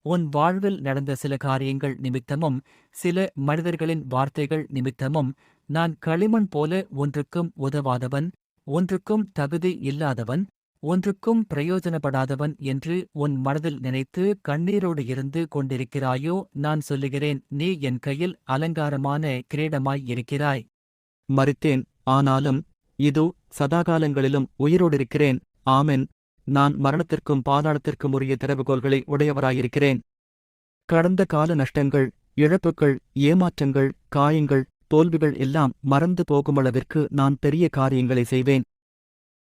உன் வாழ்வில் நடந்த சில காரியங்கள் நிமித்தமும், சில மனிதர்களின் வார்த்தைகள் நிமித்தமும், நான் களிமண் போல ஒன்றுக்கும் உதவாதவன், ஒன்றுக்கும் தகுதி இல்லாதவன், ஒன்றுக்கும் பிரயோஜனப்படாதவன் என்று உன் மனதில் நினைத்து கண்ணீரோடு இருந்து கொண்டிருக்கிறாயோ? நான் சொல்லுகிறேன், நீ என் கையில் அலங்காரமான கிரீடமாய் இருக்கிறாய். மரித்தேன், ஆனாலும் இதோ சதாகாலங்களிலும் உயிரோடிருக்கிறேன். ஆமென். நான் மரணத்திற்கும் பாதாளத்திற்கும் உரிய திறவுகோல்களை உடையவராயிருக்கிறேன். கடந்த கால நஷ்டங்கள், இழப்புகள், ஏமாற்றங்கள், காயங்கள், தோல்விகள் எல்லாம் மறந்து போகுமளவிற்கு நான் பெரிய காரியங்களை செய்வேன்.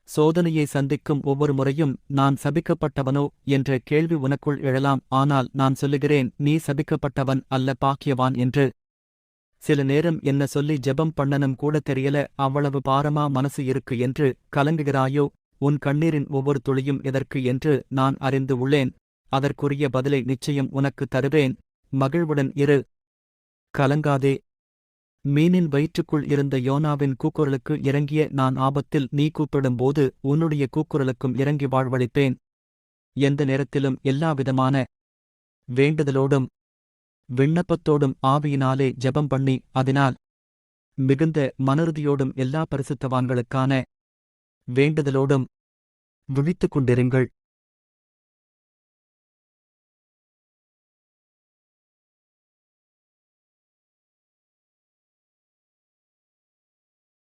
சோதனையை சந்திக்கும் ஒவ்வொரு முறையும் நான் சபிக்கப்பட்டவனோ என்ற கேள்வி உனக்குள் எழலாம். ஆனால் நான் சொல்லுகிறேன், நீ சபிக்கப்பட்டவன் அல்ல, பாக்கியவான் என்று. சில நேரம் என்ன சொல்லி ஜெபம் பண்ணனும் கூட தெரியல, அவ்வளவு பாரமா மனசு இருக்கு என்று கலங்குகிறாயோ? உன் கண்ணீரின் ஒவ்வொரு துளியும் எதற்கு என்று நான் அறிந்து உள்ளேன். அதற்குரிய பதிலை நிச்சயம் உனக்கு தருவேன். மகிழ்வுடன் இரு, கலங்காதே. மீனின் வயிற்றுக்குள் இருந்த யோனாவின் கூக்குரலுக்கு இறங்கிய நான் ஆபத்தில் நீ கூப்பிடும்போது உன்னுடைய கூக்குரலுக்கும் இறங்கி வாழ்வளிப்பேன். எந்த நேரத்திலும் எல்லாவிதமான வேண்டுதலோடும் விண்ணப்பத்தோடும் ஆவியினாலே ஜெபம் பண்ணி, அதனால் மிகுந்த மனறுதியோடும் எல்லா பரிசுத்தவான்களுக்கான வேண்டுதலோடும் விழித்துக் கொண்டிருங்கள்.